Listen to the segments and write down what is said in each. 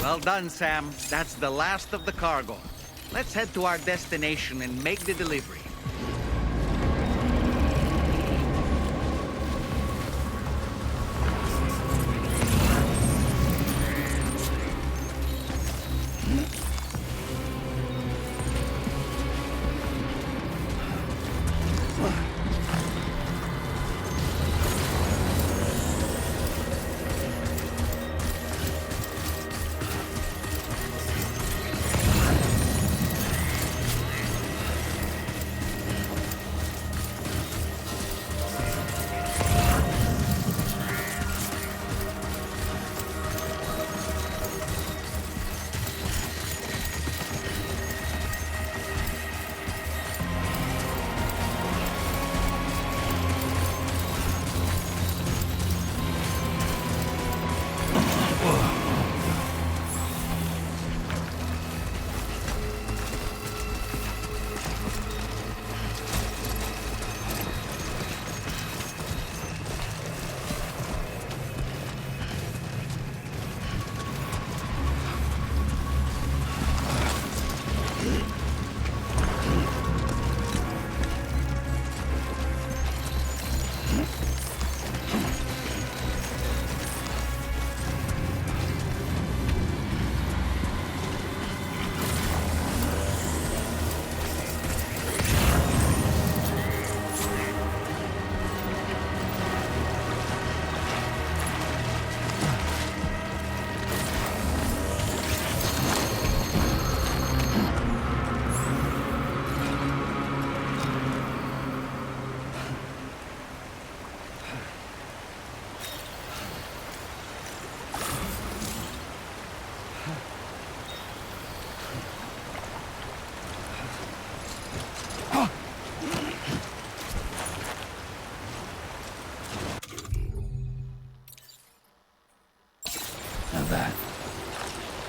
Well done, Sam. That's the last of the cargo. Let's head to our destination and make the delivery.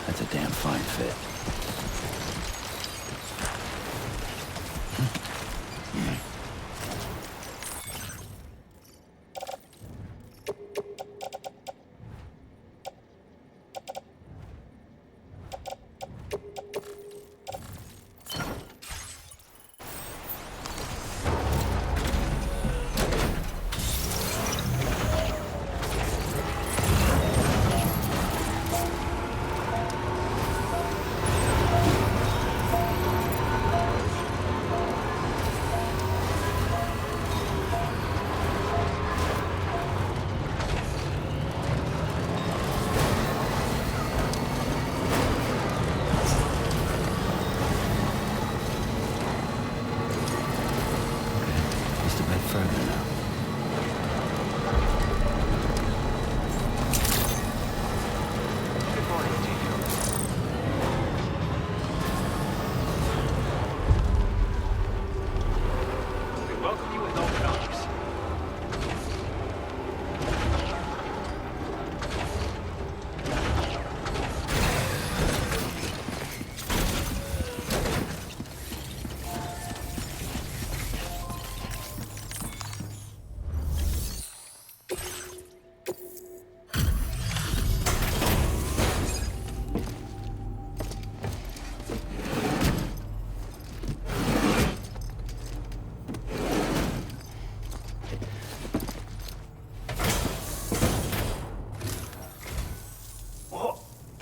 That's a damn fine fit.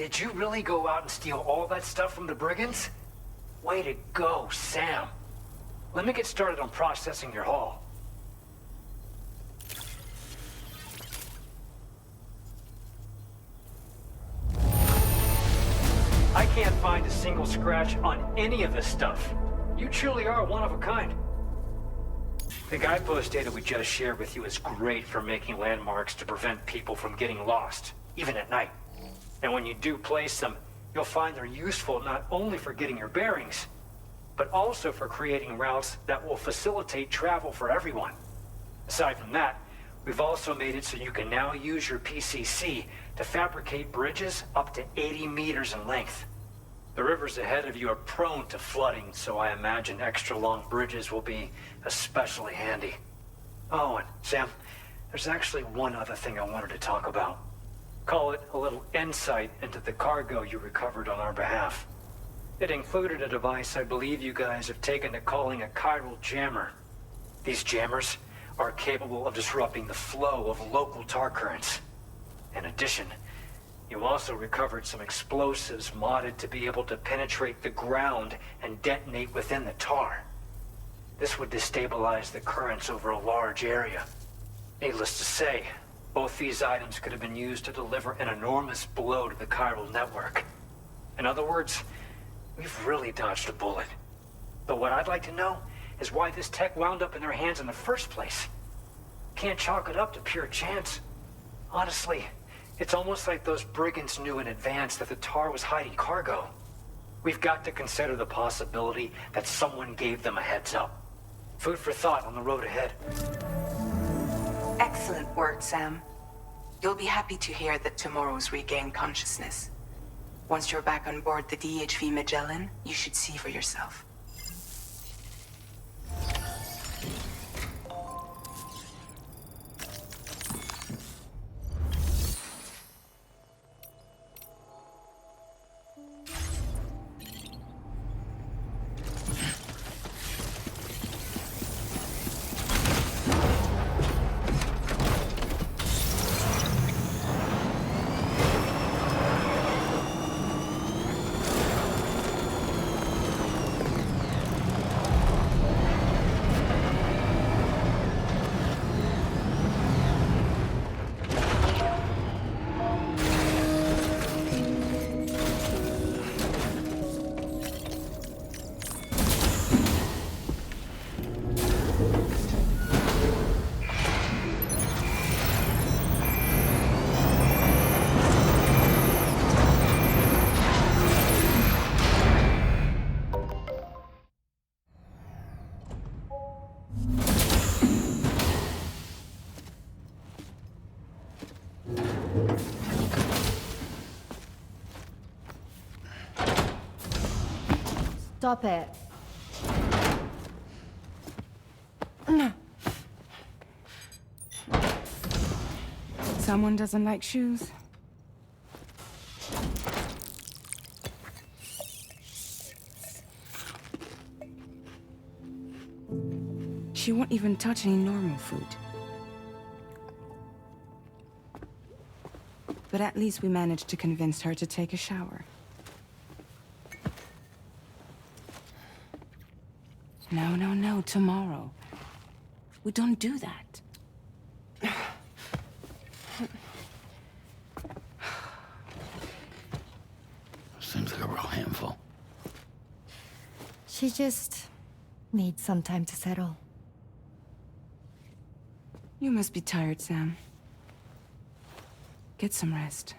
Did you really go out and steal all that stuff from the brigands? Way to go, Sam. Let me get started on processing your haul. I can't find a single scratch on any of this stuff. You truly are one of a kind. The guidepost data we just shared with you is great for making landmarks to prevent people from getting lost, even at night. And when you do place them, you'll find they're useful not only for getting your bearings, but also for creating routes that will facilitate travel for everyone. Aside from that, we've also made it so you can now use your PCC to fabricate bridges up to 80 meters in length. The rivers ahead of you are prone to flooding, so I imagine extra long bridges will be especially handy. Oh, and Sam, there's actually one other thing I wanted to talk about. Call it a little insight into the cargo you recovered on our behalf. It included a device I believe you guys have taken to calling a chiral jammer. These jammers are capable of disrupting the flow of local tar currents. In addition, you also recovered some explosives modded to be able to penetrate the ground and detonate within the tar. This would destabilize the currents over a large area. Needless to say, both these items could have been used to deliver an enormous blow to the chiral network. In other words, we've really dodged a bullet. But what I'd like to know is why this tech wound up in their hands in the first place. Can't chalk it up to pure chance. Honestly, it's almost like those brigands knew in advance that the tar was hiding cargo. We've got to consider the possibility that someone gave them a heads up. Food for thought on the road ahead. Excellent work, Sam. You'll be happy to hear that tomorrow's regained consciousness. Once you're back on board the DHV Magellan, you should see for yourself. Stop it. Someone doesn't like shoes? She won't even touch any normal food. But at least we managed to convince her to take a shower. No, no, no, tomorrow. We don't do that. Seems like a real handful. She just needs some time to settle. You must be tired, Sam. Get some rest.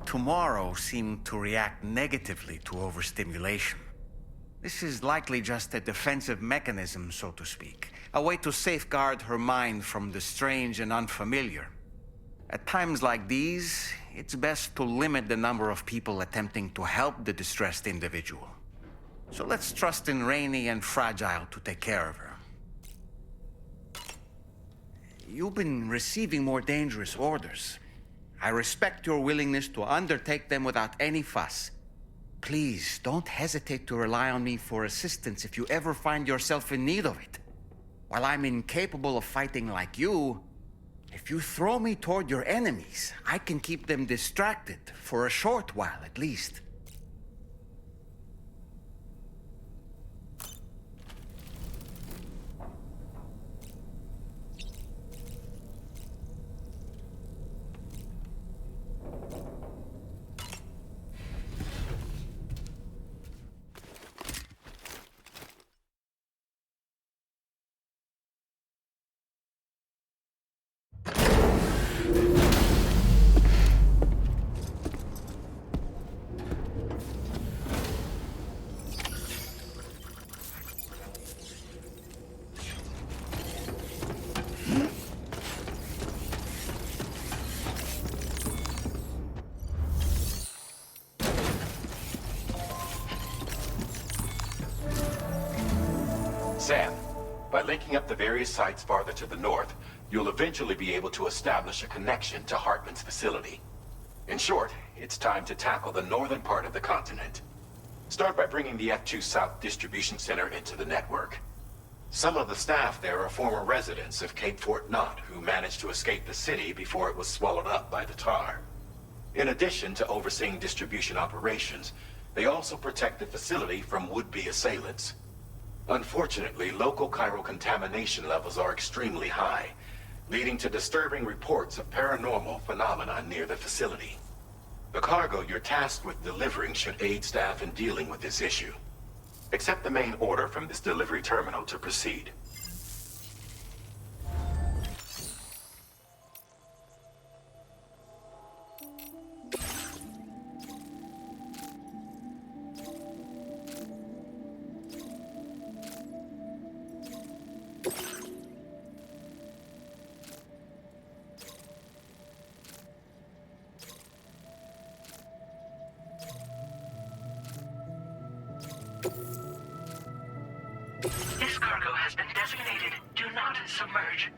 Tomorrow seemed to react negatively to overstimulation. This is likely just a defensive mechanism, so to speak. A way to safeguard her mind from the strange and unfamiliar. At times like these, it's best to limit the number of people attempting to help the distressed individual. So let's trust in Rainy and Fragile to take care of her. You've been receiving more dangerous orders. I respect your willingness to undertake them without any fuss. Please, don't hesitate to rely on me for assistance if you ever find yourself in need of it. While I'm incapable of fighting like you, if you throw me toward your enemies, I can keep them distracted, for a short while at least. Sam, by linking up the various sites farther to the north, you'll eventually be able to establish a connection to Hartman's facility. In short, it's time to tackle the northern part of the continent. Start by bringing the F2 South Distribution Center into the network. Some of the staff there are former residents of Cape Fort Knott who managed to escape the city before it was swallowed up by the tar. In addition to overseeing distribution operations, they also protect the facility from would-be assailants. Unfortunately, local chiral contamination levels are extremely high, leading to disturbing reports of paranormal phenomena near the facility. The cargo you're tasked with delivering should aid staff in dealing with this issue. Accept the main order from this delivery terminal to proceed. This cargo has been designated Do Not Submerge.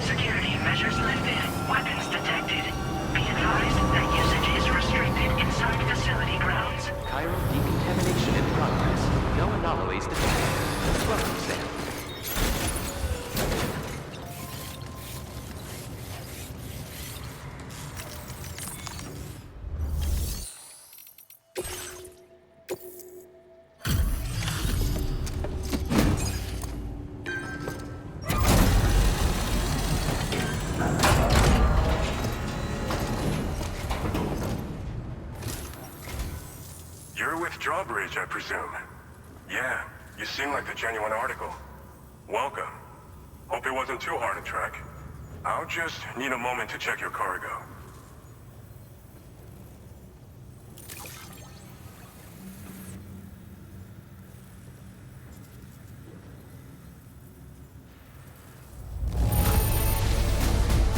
Security measures lifted. Weapons detected. Be advised that usage is restricted inside facility grounds. Chiral decontamination in progress. No anomalies detected. Welcome, Sam. Drawbridge, I presume. Yeah, you seem like the genuine article. Welcome. Hope it wasn't too hard to track. I'll just need a moment to check your cargo.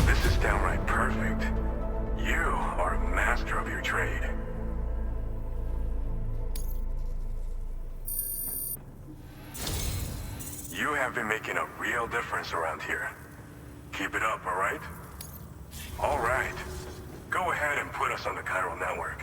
This is downright perfect. You are a master of your trade. You have been making a real difference around here. Keep it up, all right? All right. Go ahead and put us on the chiral network.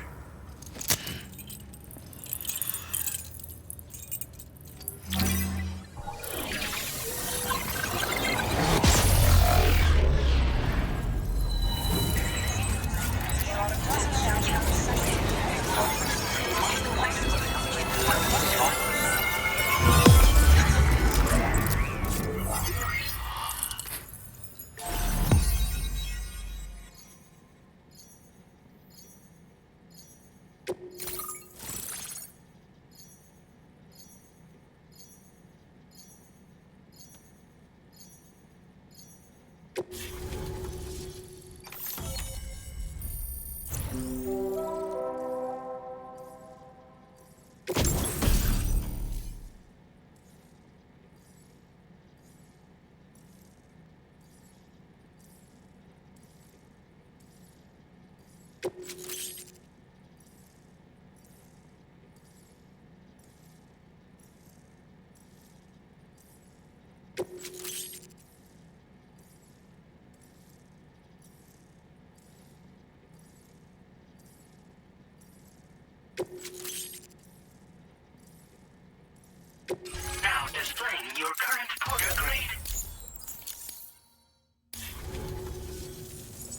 Now displaying your current porter grade.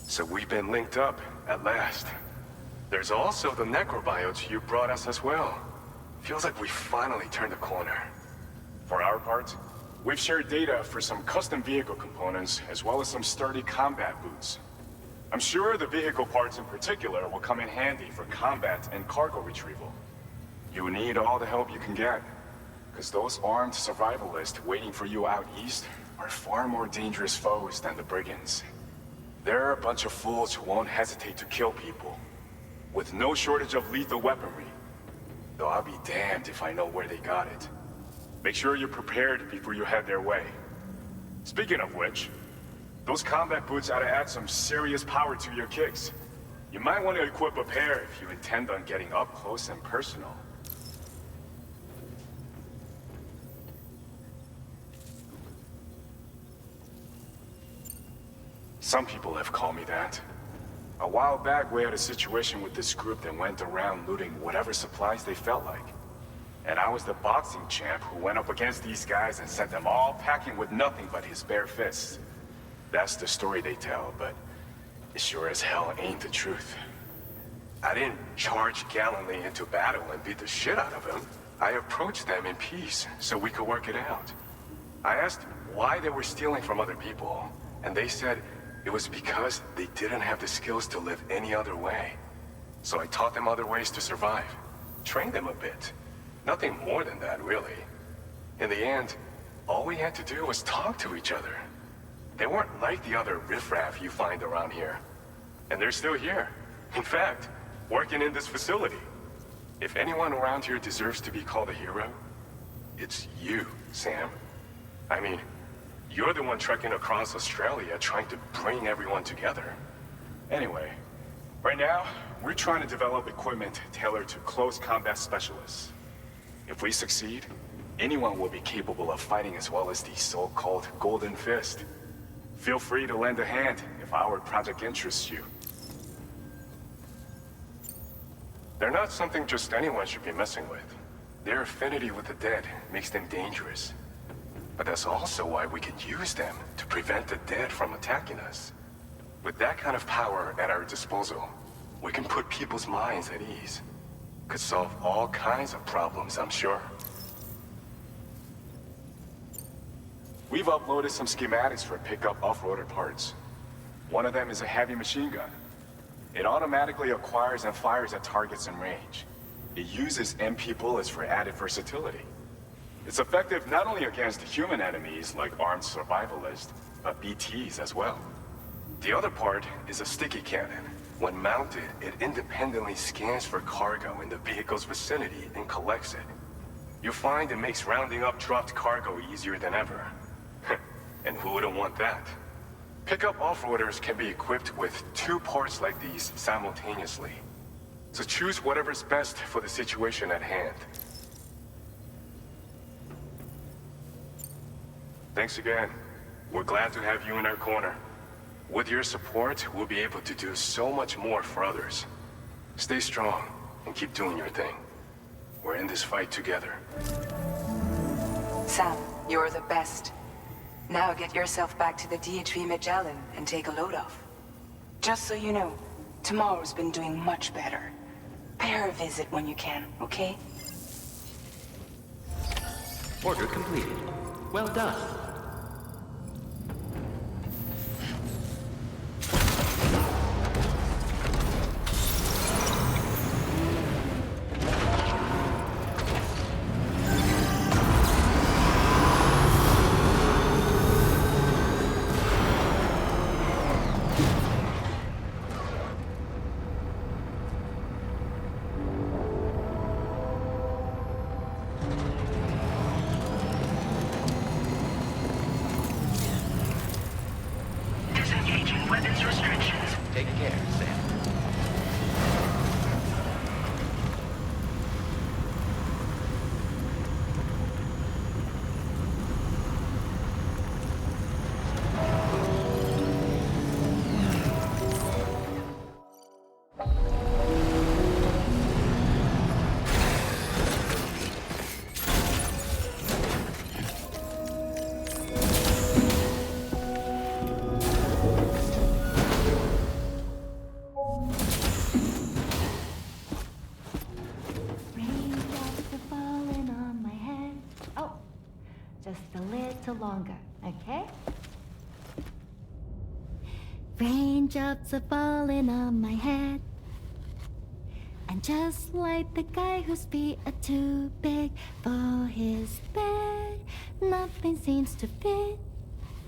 So we've been linked up, at last. There's also the necrobiotes you brought us as well. Feels like we finally turned a corner. For our part, we've shared data for some custom vehicle components, as well as some sturdy combat boots. I'm sure the vehicle parts in particular will come in handy for combat and cargo retrieval. You need all the help you can get, because those armed survivalists waiting for you out east are far more dangerous foes than the brigands. They're a bunch of fools who won't hesitate to kill people, with no shortage of lethal weaponry. Though I'll be damned if I know where they got it. Make sure you're prepared before you head their way. Speaking of which, those combat boots ought to add some serious power to your kicks. You might want to equip a pair if you intend on getting up close and personal. Some people have called me that. A while back, we had a situation with this group that went around looting whatever supplies they felt like. And I was the boxing champ who went up against these guys and sent them all packing with nothing but his bare fists. That's the story they tell, but it sure as hell ain't the truth. I didn't charge gallantly into battle and beat the shit out of them. I approached them in peace so we could work it out. I asked why they were stealing from other people, and they said it was because they didn't have the skills to live any other way. So I taught them other ways to survive. Trained them a bit. Nothing more than that, really. In the end, all we had to do was talk to each other. They weren't like the other riffraff you find around here. And they're still here. In fact, working in this facility. If anyone around here deserves to be called a hero, it's you, Sam. I mean, you're the one trekking across Australia trying to bring everyone together. Anyway, right now, we're trying to develop equipment tailored to close combat specialists. If we succeed, anyone will be capable of fighting as well as the so-called Golden Fist. Feel free to lend a hand if our project interests you. They're not something just anyone should be messing with. Their affinity with the dead makes them dangerous. But that's also why we can use them to prevent the dead from attacking us. With that kind of power at our disposal, we can put people's minds at ease. Could solve all kinds of problems, I'm sure. We've uploaded some schematics for pickup off-roader parts. One of them is a heavy machine gun. It automatically acquires and fires at targets in range. It uses MP bullets for added versatility. It's effective not only against human enemies like armed survivalists, but BTs as well. The other part is a sticky cannon. When mounted, it independently scans for cargo in the vehicle's vicinity and collects it. You'll find it makes rounding up dropped cargo easier than ever. And who wouldn't want that? Pickup off-roaders can be equipped with 2 parts like these simultaneously. So choose whatever's best for the situation at hand. Thanks again. We're glad to have you in our corner. With your support, we'll be able to do so much more for others. Stay strong and keep doing your thing. We're in this fight together. Sam, you're the best. Now get yourself back to the DHV Magellan and take a load off. Just so you know, tomorrow's been doing much better. Pay her a visit when you can, okay? Order completed. Well done. Disengaging weapons restrictions. Take care, Sam. Raindrops are falling on my head. Oh, just a little longer, okay? Raindrops are falling on my head. And just like the guy whose feet are too big for his bed, nothing seems to fit.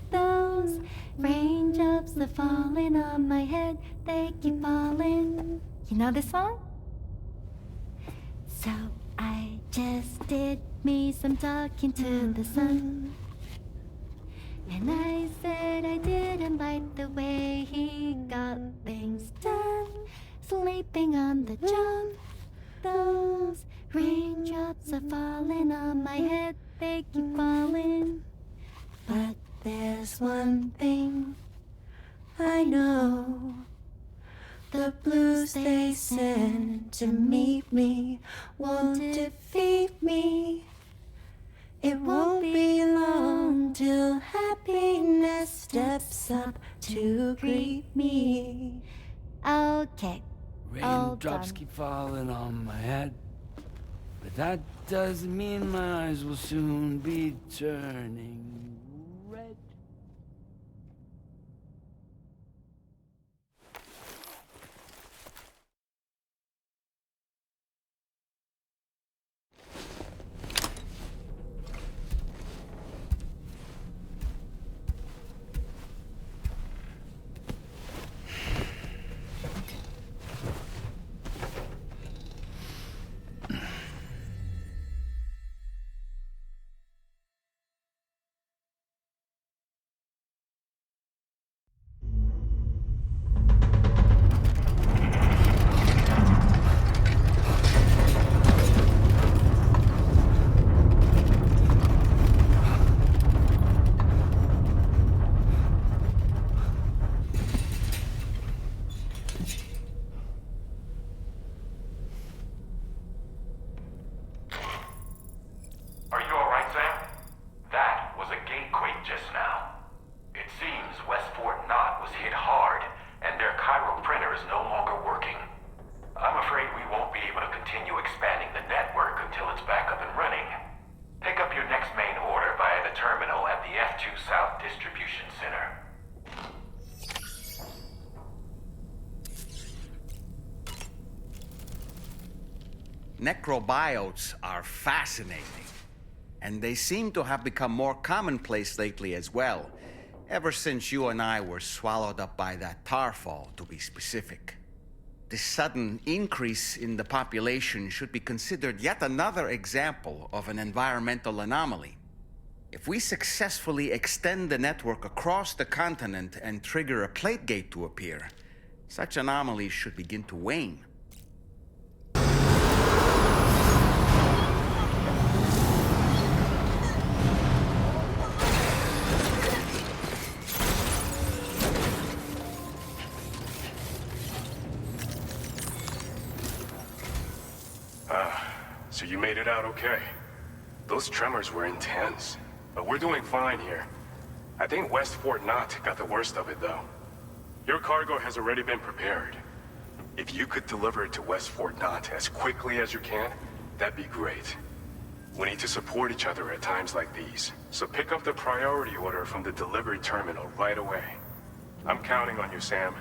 Those raindrops are falling on my head, they keep falling. You know this song? So I just did me some talking to the sun. And I said I didn't like the way he got things done. sleeping on the job. Those raindrops are falling on my head, they keep falling. But there's one thing I know. The blues they send to meet me won't defeat me. It won't be long till happiness steps up to greet me. Okay. Raindrops keep falling on my head, but that doesn't mean my eyes will soon be turning red. Necrobiotes are fascinating, and they seem to have become more commonplace lately as well, ever since you and I were swallowed up by that tarfall, to be specific. This sudden increase in the population should be considered yet another example of an environmental anomaly. If we successfully extend the network across the continent and trigger a plate gate to appear, such anomalies should begin to wane. So you made it out okay. Those tremors were intense, but we're doing fine here. I think West Fort Knott got the worst of it, though. Your cargo has already been prepared. If you could deliver it to West Fort Knott as quickly as you can, that'd be great. We need to support each other at times like these, so pick up the priority order from the delivery terminal right away. I'm counting on you, Sam.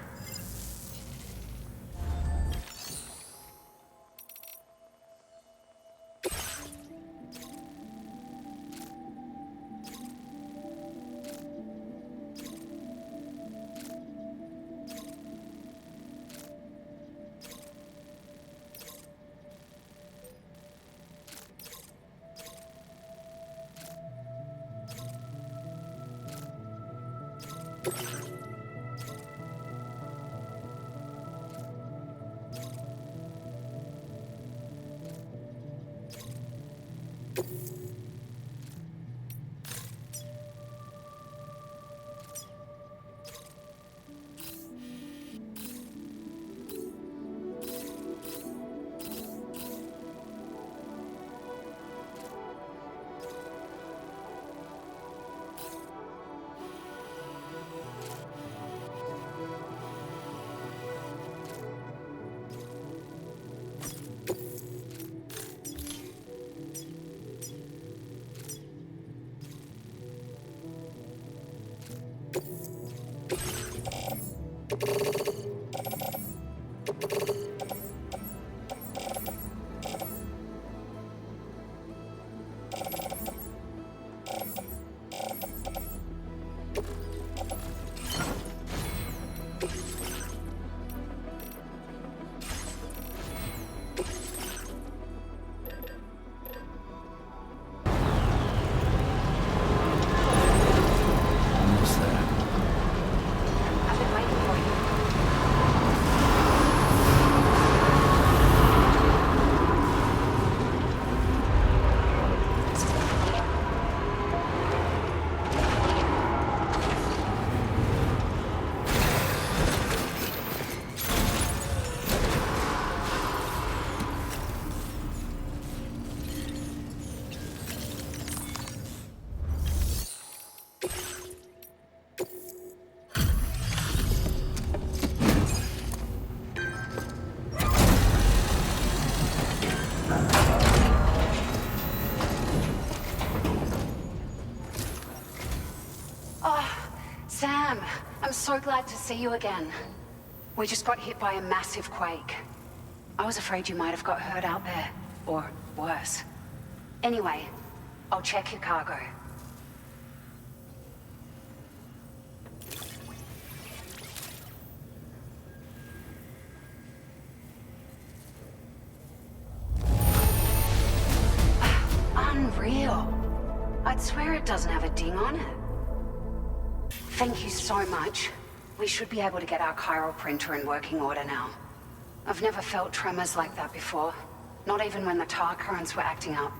So glad to see you again. We just got hit by a massive quake. I was afraid you might have got hurt out there, or worse. Anyway, I'll check your cargo. Unreal. I'd swear it doesn't have a ding on it. Thank you so much. We should be able to get our chiral printer in working order now. I've never felt tremors like that before, not even when the tar currents were acting up.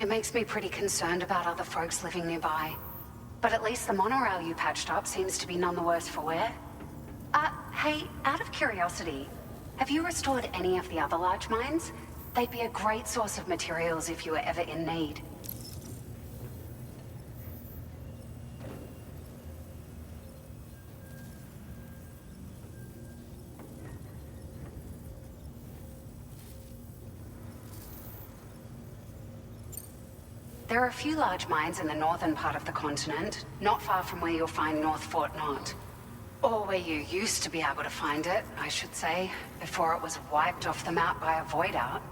It makes me pretty concerned about other folks living nearby. But at least the monorail you patched up seems to be none the worse for wear. Hey, out of curiosity, have you restored any of the other large mines? They'd be a great source of materials if you were ever in need. There are a few large mines in the northern part of the continent, not far from where you'll find North Fort Knot. Or where you used to be able to find it, I should say, before it was wiped off the map by a void out.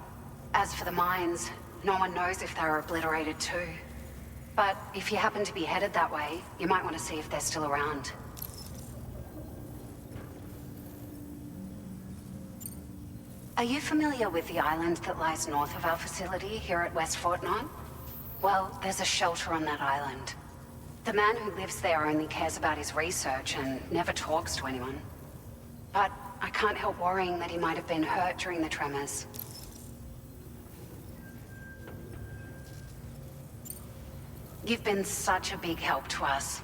As for the mines, no one knows if they were obliterated too. But if you happen to be headed that way, you might want to see if they're still around. Are you familiar with the island that lies north of our facility here at West Fort Knot? Well, there's a shelter on that island. The man who lives there only cares about his research and never talks to anyone. But I can't help worrying that he might have been hurt during the tremors. You've been such a big help to us.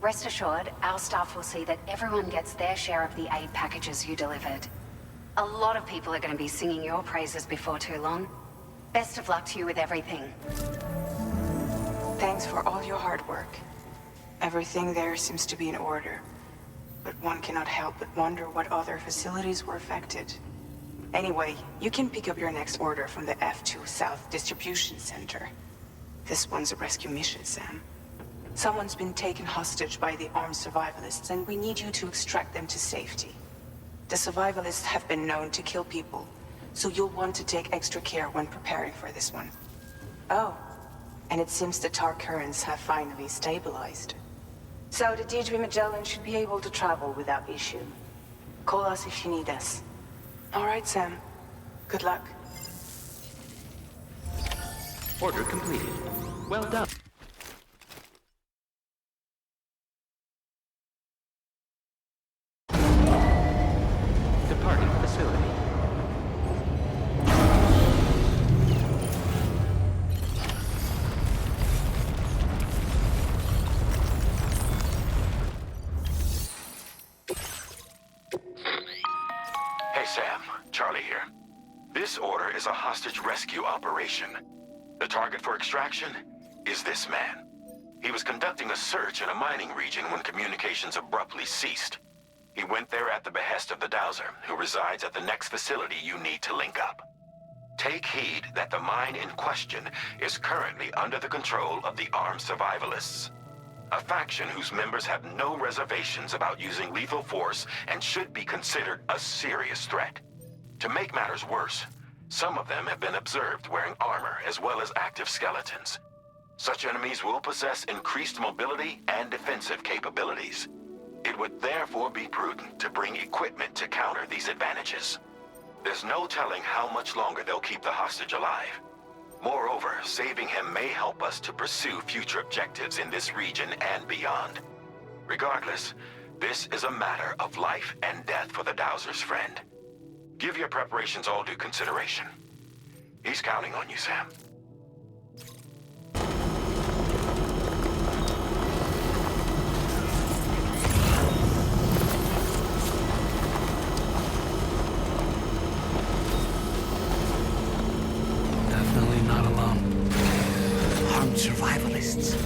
Rest assured, our staff will see that everyone gets their share of the aid packages you delivered. A lot of people are going to be singing your praises before too long. Best of luck to you with everything. Thanks for all your hard work. Everything there seems to be in order. But one cannot help but wonder what other facilities were affected. Anyway, you can pick up your next order from the F2 South Distribution Center. This one's a rescue mission, Sam. Someone's been taken hostage by the armed survivalists, and we need you to extract them to safety. The survivalists have been known to kill people, so you'll want to take extra care when preparing for this one. Oh, and it seems the tar currents have finally stabilized. So the DHB Magellan should be able to travel without issue. Call us if you need us. All right, Sam. Good luck. Order completed. Well done. Departing facility. Hey Sam, Charlie here. This order is a hostage rescue operation. The target for extraction is this man. He was conducting a search in a mining region when communications abruptly ceased. He went there at the behest of the Dowser, who resides at the next facility you need to link up. Take heed that the mine in question is currently under the control of the armed survivalists, a faction whose members have no reservations about using lethal force and should be considered a serious threat. To make matters worse, some of them have been observed wearing armor as well as active skeletons. Such enemies will possess increased mobility and defensive capabilities. It would therefore be prudent to bring equipment to counter these advantages. There's no telling how much longer they'll keep the hostage alive. Moreover, saving him may help us to pursue future objectives in this region and beyond. Regardless, this is a matter of life and death for the Dowser's friend. Give your preparations all due consideration. He's counting on you, Sam. Definitely not alone. Armed survivalists.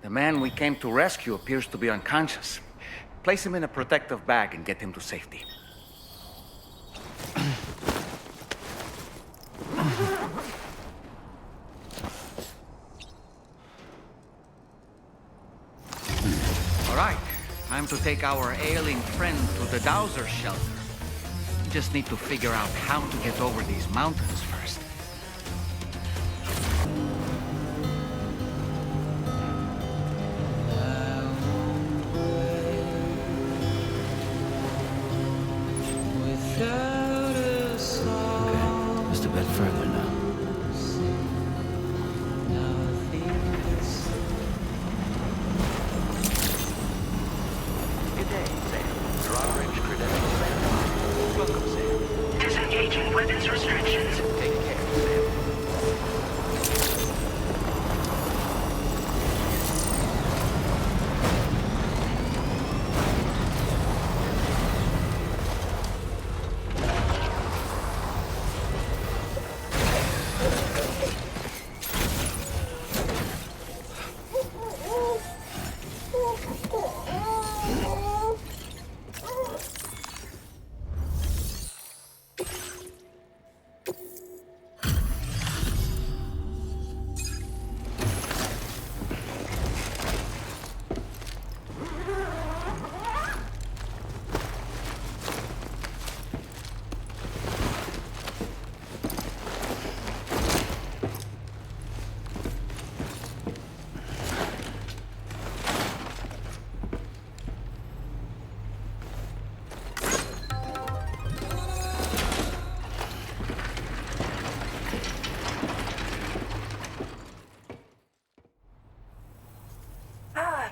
The man we came to rescue appears to be unconscious. Place him in a protective bag and get him to safety. All right, time to take our ailing friend to the Dowser shelter. We just need to figure out how to get over these mountains first. Further now. Good day, Sam. Your orange credentials, Sam. Welcome, Sam. Disengaging weapons restrictions. Take care, Sam.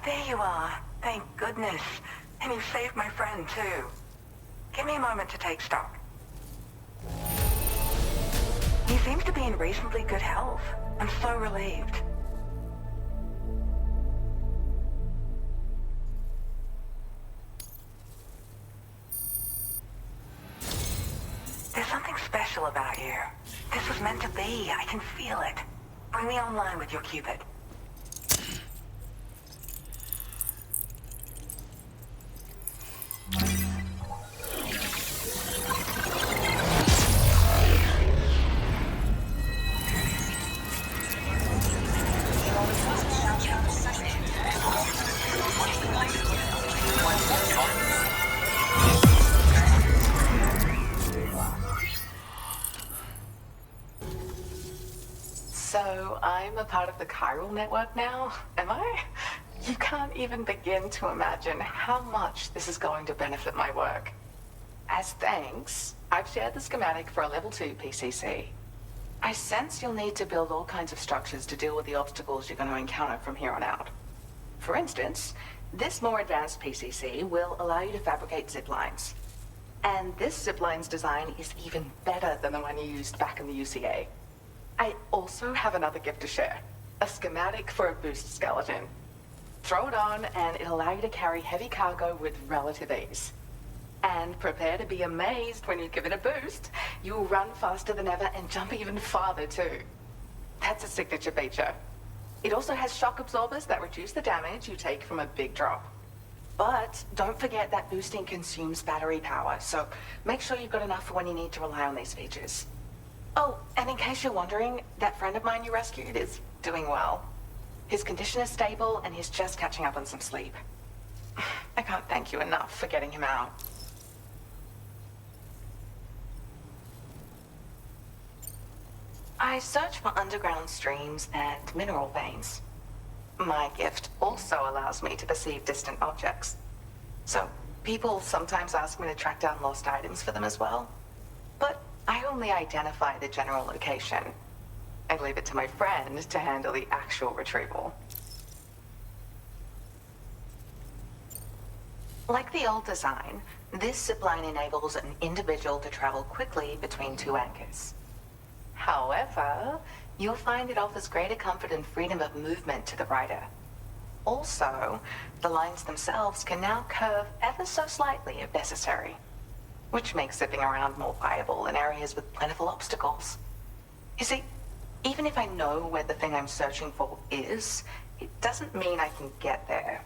There you are. Thank goodness. And you saved my friend, too. Give me a moment to take stock. He seems to be in reasonably good health. I'm so relieved. There's something special about you. This was meant to be. I can feel it. Bring me online with your Cupid. So I'm a part of the chiral network now, am I? You can't even begin to imagine how much this is going to benefit my work. As thanks, I've shared the schematic for a level 2 PCC. I sense you'll need to build all kinds of structures to deal with the obstacles you're going to encounter from here on out. For instance, this more advanced PCC will allow you to fabricate zip lines. And this zip line's design is even better than the one you used back in the UCA. I also have another gift to share. A schematic for a boost skeleton. Throw it on and it'll allow you to carry heavy cargo with relative ease. And prepare to be amazed when you give it a boost. You'll run faster than ever and jump even farther too. That's a signature feature. It also has shock absorbers that reduce the damage you take from a big drop. But don't forget that boosting consumes battery power, so make sure you've got enough for when you need to rely on these features. Oh, and in case you're wondering, that friend of mine you rescued is doing well. His condition is stable and he's just catching up on some sleep. I can't thank you enough for getting him out. I search for underground streams and mineral veins. My gift also allows me to perceive distant objects. So, people sometimes ask me to track down lost items for them as well. But I only identify the general location. I leave it to my friend to handle the actual retrieval. Like the old design, this zipline enables an individual to travel quickly between two anchors. However, you'll find it offers greater comfort and freedom of movement to the rider. Also, the lines themselves can now curve ever so slightly if necessary, which makes zipping around more viable in areas with plentiful obstacles. You see, even if I know where the thing I'm searching for is, it doesn't mean I can get there.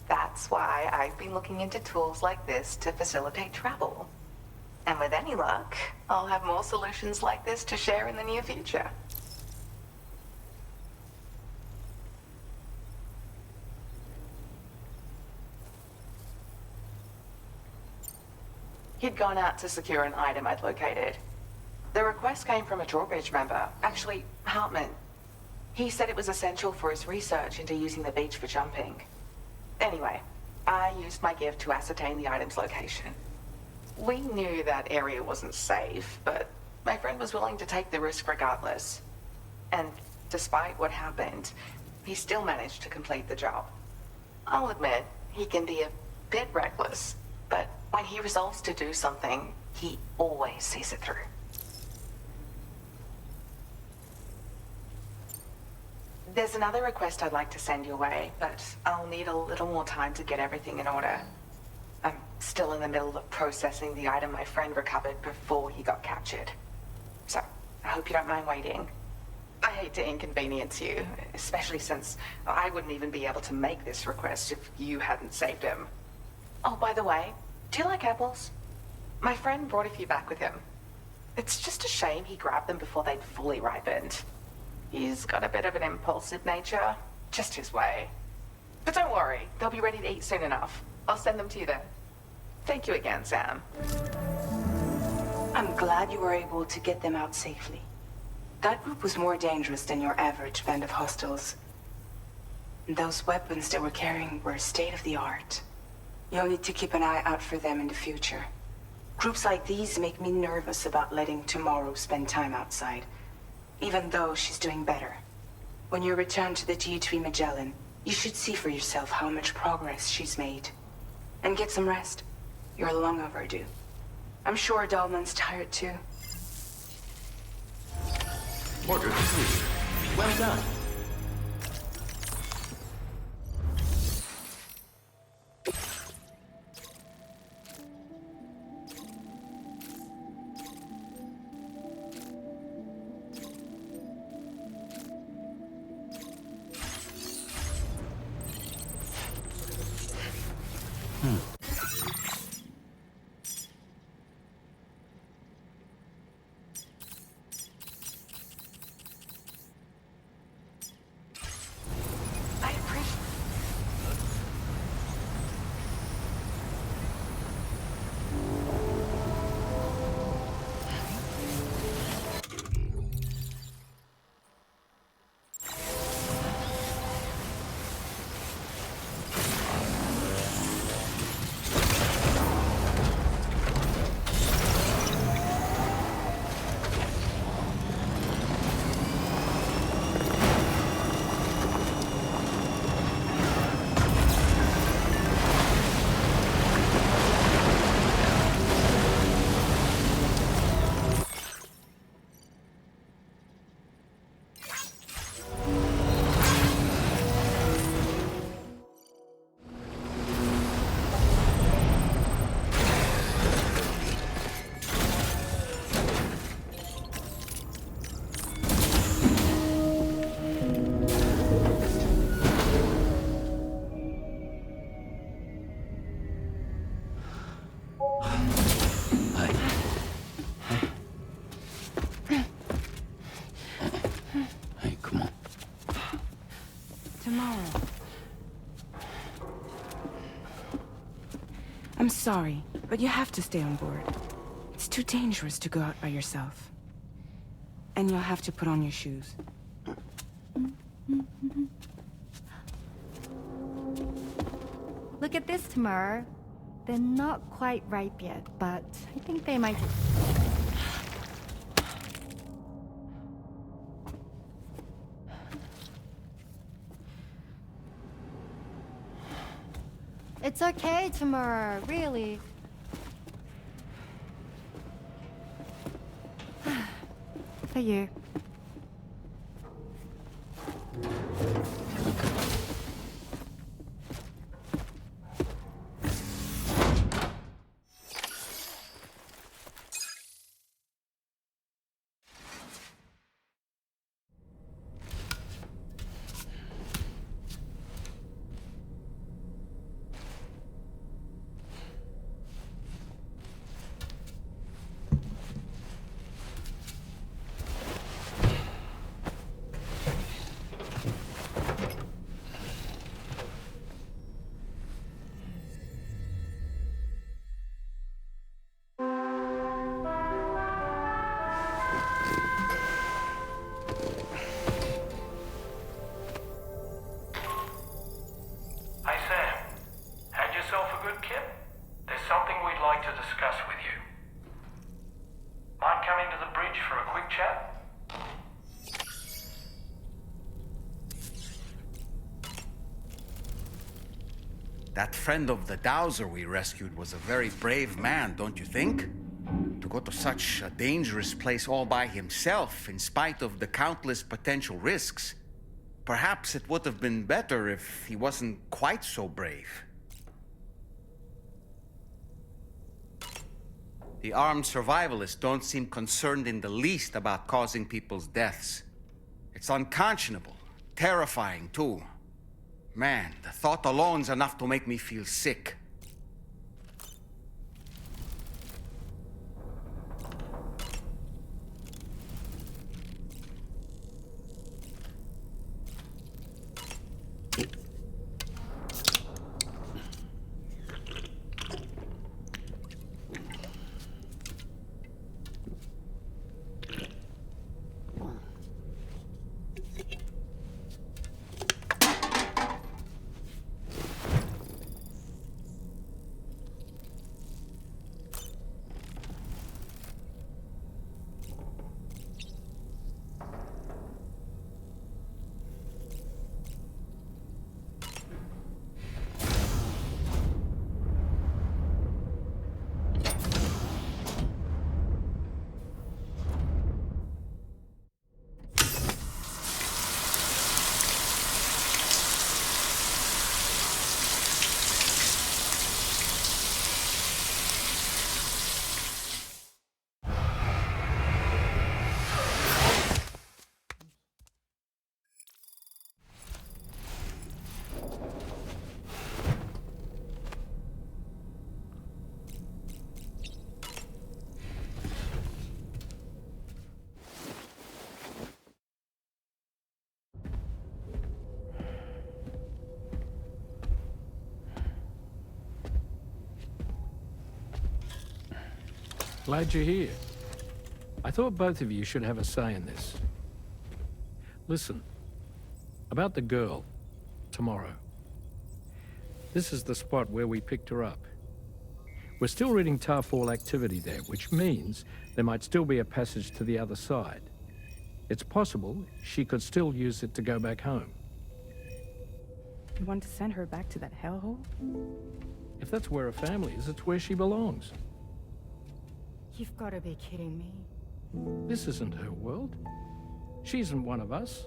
That's why I've been looking into tools like this to facilitate travel. And with any luck, I'll have more solutions like this to share in the near future. He'd gone out to secure an item I'd located. The request came from a drawbridge member, actually, Hartman. He said it was essential for his research into using the beach for jumping. Anyway, I used my gift to ascertain the item's location. We knew that area wasn't safe, but my friend was willing to take the risk regardless. And despite what happened, he still managed to complete the job. I'll admit, he can be a bit reckless, but when he resolves to do something, he always sees it through. There's another request I'd like to send your way, but I'll need a little more time to get everything in order. I'm still in the middle of processing the item my friend recovered before he got captured. So, I hope you don't mind waiting. I hate to inconvenience you, especially since I wouldn't even be able to make this request if you hadn't saved him. Oh, by the way, do you like apples? My friend brought a few back with him. It's just a shame he grabbed them before they'd fully ripened. He's got a bit of an impulsive nature, just his way. But don't worry, they'll be ready to eat soon enough. I'll send them to you then. Thank you again, Sam. I'm glad you were able to get them out safely. That group was more dangerous than your average band of hostiles. Those weapons they were carrying were state-of-the-art. You'll need to keep an eye out for them in the future. Groups like these make me nervous about letting Tomorrow spend time outside, even though she's doing better. When you return to the G3 Magellan, you should see for yourself how much progress she's made. And get some rest. You're long overdue. I'm sure Dahlman's tired too. Order complete. Well done. sorry, but you have to stay on board. It's too dangerous to go out by yourself. And you'll have to put on your shoes. Look at this, Tamara. They're not quite ripe yet, but I think they might... It's okay, Tamara, really. For you. That friend of the dowser we rescued was a very brave man, don't you think? To go to such a dangerous place all by himself, in spite of the countless potential risks. Perhaps it would have been better if he wasn't quite so brave. The armed survivalists don't seem concerned in the least about causing people's deaths. It's unconscionable, terrifying too. Man, the thought alone's enough to make me feel sick. Glad you're here. I thought both of you should have a say in this. Listen, about the girl, tomorrow. This is the spot where we picked her up. We're still reading Tarfall activity there, which means there might still be a passage to the other side. It's possible she could still use it to go back home. You want to send her back to that hellhole? If that's where her family is, it's where she belongs. You've got to be kidding me. This isn't her world. She isn't one of us.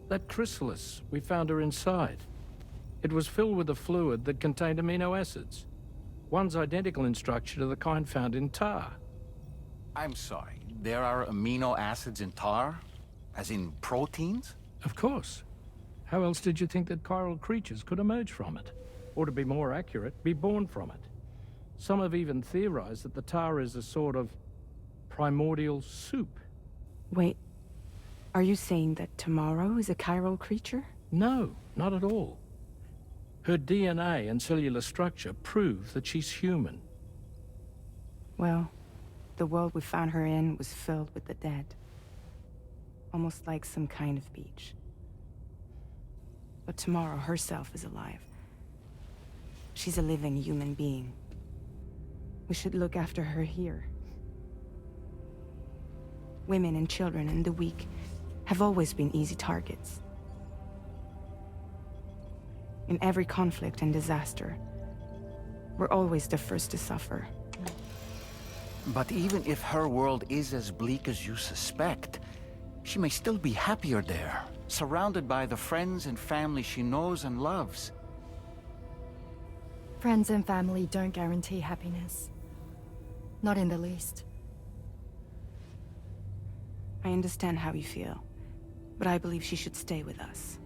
That chrysalis, we found her inside. It was filled with a fluid that contained amino acids. One's identical in structure to the kind found in tar. I'm sorry, there are amino acids in tar? As in proteins? Of course. How else did you think that chiral creatures could emerge from it? Or to be more accurate, be born from it? Some have even theorized that the tar is a sort of primordial soup. Wait, are you saying that tomorrow is a chiral creature? No, not at all. Her DNA and cellular structure prove that she's human. Well, the world we found her in was filled with the dead. Almost like some kind of beach. But Tomorrow herself is alive. She's a living human being. We should look after her here. Women and children and the weak have always been easy targets. In every conflict and disaster, we're always the first to suffer. But even if her world is as bleak as you suspect, she may still be happier there, surrounded by the friends and family she knows and loves. Friends and family don't guarantee happiness. Not in the least. I understand how you feel, but I believe she should stay with us.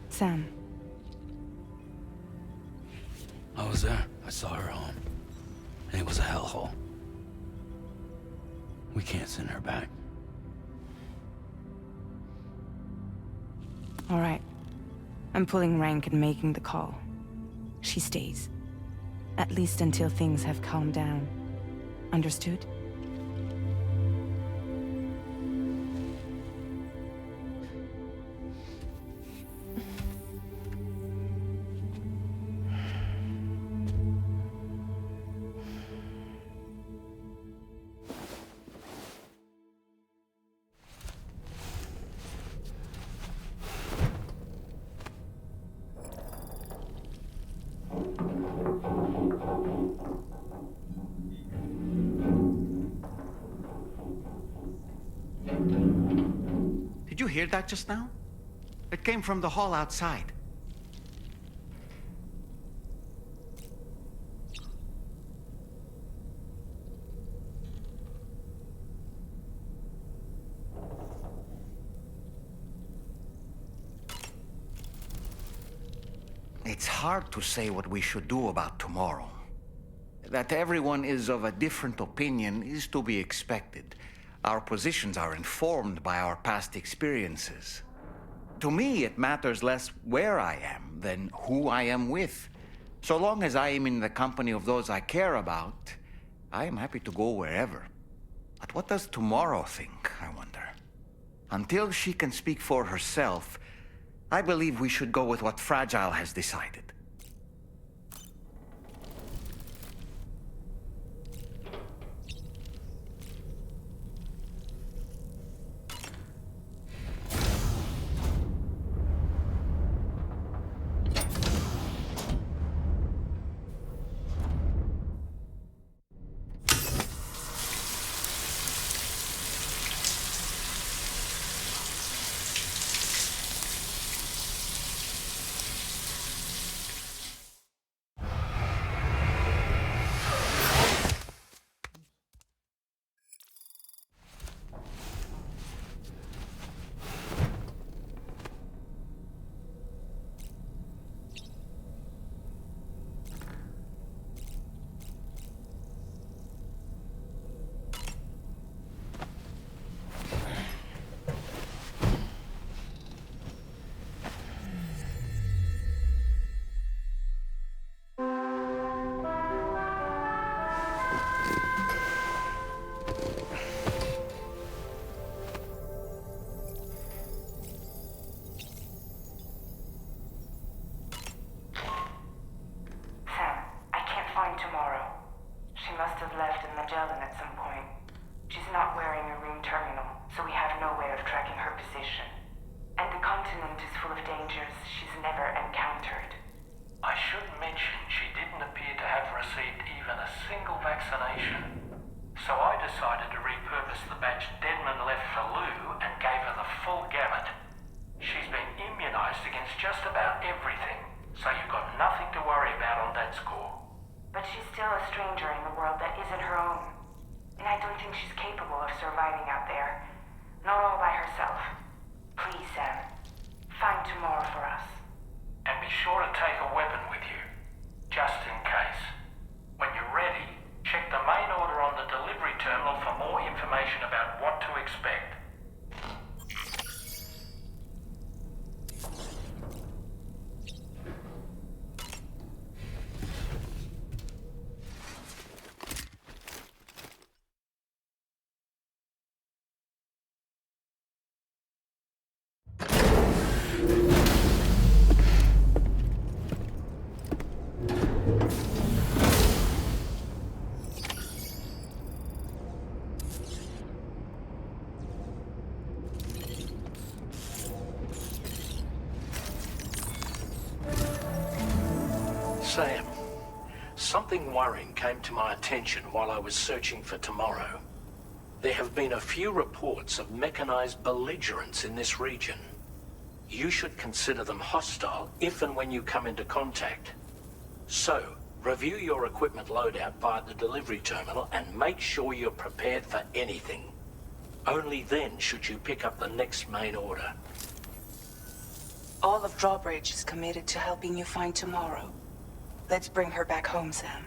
Sam. I was there. I saw her home. And it was a hellhole. We can't send her back. All right. I'm pulling rank and making the call. She stays. At least until things have calmed down. Understood? Did you hear that just now? It came from the hall outside. It's hard to say what we should do about tomorrow. That everyone is of a different opinion is to be expected. Our positions are informed by our past experiences. To me, it matters less where I am than who I am with. So long as I am in the company of those I care about, I am happy to go wherever. But what does Tomorrow think, I wonder? Until she can speak for herself, I believe we should go with what Fragile has decided. Sam, something worrying came to my attention while I was searching for tomorrow. There have been a few reports of mechanized belligerents in this region. You should consider them hostile if and when you come into contact. So, review your equipment loadout via the delivery terminal and make sure you're prepared for anything. Only then should you pick up the next main order. All of Drawbridge is committed to helping you find tomorrow. Let's bring her back home, Sam.